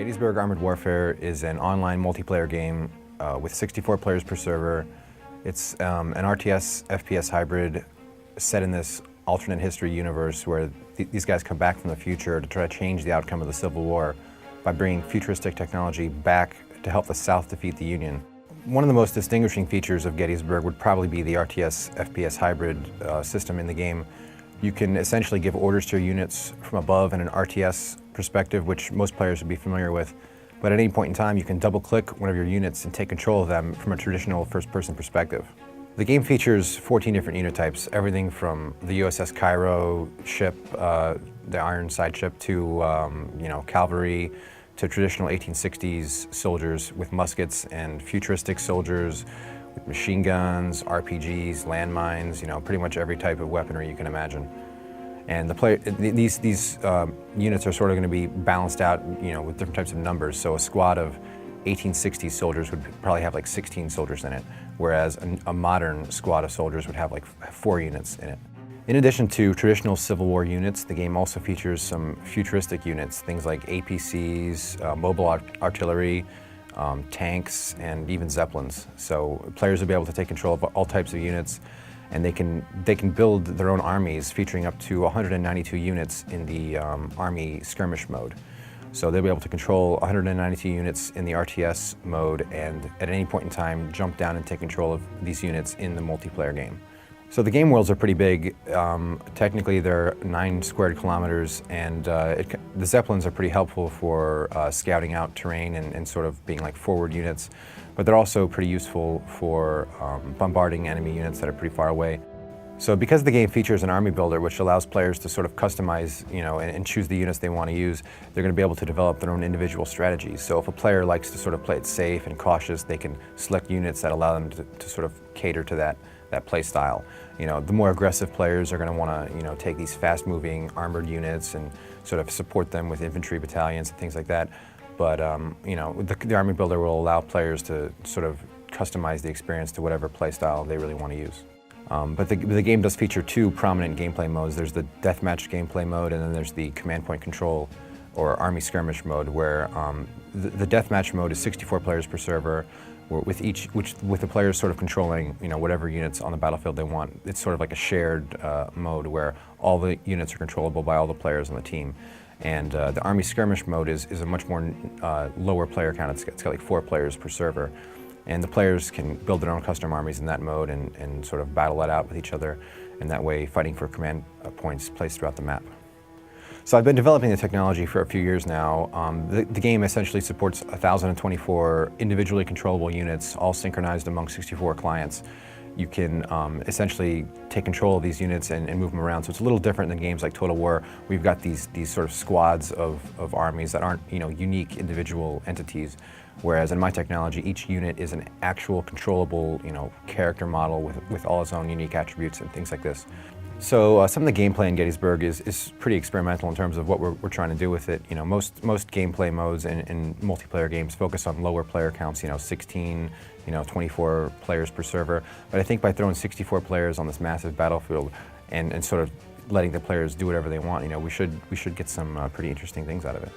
Gettysburg Armored Warfare is an online multiplayer game with 64 players per server. It's an RTS FPS hybrid set in this alternate history universe where these guys come back from the future to try to change the outcome of the Civil War by bringing futuristic technology back to help the South defeat the Union. One of the most distinguishing features of Gettysburg would probably be the RTS FPS hybrid system in the game. You can essentially give orders to your units from above in an RTS perspective, which most players would be familiar with. But at any point in time, you can double-click one of your units and take control of them from a traditional first-person perspective. The game features 14 different unit types, everything from the USS Cairo ship, the Ironside ship, to cavalry, to traditional 1860s soldiers with muskets, and futuristic soldiers with machine guns, RPGs, landmines, pretty much every type of weaponry you can imagine. And these units are sort of going to be balanced out, with different types of numbers. So a squad of 1860s soldiers would probably have like 16 soldiers in it, whereas a modern squad of soldiers would have like 4 units in it. In addition to traditional Civil War units, the game also features some futuristic units, things like APCs, mobile artillery, tanks, and even Zeppelins. So players will be able to take control of all types of units, and they can build their own armies featuring up to 192 units in the Army skirmish mode. So they'll be able to control 192 units in the RTS mode, and at any point in time jump down and take control of these units in the multiplayer game. So the game worlds are pretty big. Technically they're 9 squared kilometers, and the Zeppelins are pretty helpful for scouting out terrain and sort of being like forward units, but they're also pretty useful for bombarding enemy units that are pretty far away. So because the game features an army builder, which allows players to sort of customize, and choose the units they want to use, they're going to be able to develop their own individual strategies. So if a player likes to sort of play it safe and cautious, they can select units that allow them to sort of cater to that play style. The more aggressive players are going to want to, take these fast-moving armored units and sort of support them with infantry battalions and things like that. But the army builder will allow players to sort of customize the experience to whatever play style they really want to use. But the game does feature 2 prominent gameplay modes. There's the deathmatch gameplay mode, and then there's the command point control or army skirmish mode, where the deathmatch mode is 64 players per server, with the players sort of controlling whatever units on the battlefield they want. It's sort of like a shared mode where all the units are controllable by all the players on the team. And the army skirmish mode is a much more lower player count. It's got like 4 players per server. And the players can build their own custom armies in that mode and sort of battle that out with each other, and that way fighting for command points placed throughout the map. So I've been developing the technology for a few years now. The game essentially supports 1,024 individually controllable units, all synchronized among 64 clients. You can essentially take control of these units and move them around. So it's a little different than games like Total War. We've got these sort of squads of armies that aren't unique individual entities. Whereas in my technology, each unit is an actual controllable character model with all its own unique attributes and things like this. So some of the gameplay in Gettysburg is pretty experimental in terms of what we're trying to do with it. Most gameplay modes in multiplayer games focus on lower player counts, 16, 24 players per server. But I think by throwing 64 players on this massive battlefield and sort of letting the players do whatever they want, we should get some pretty interesting things out of it.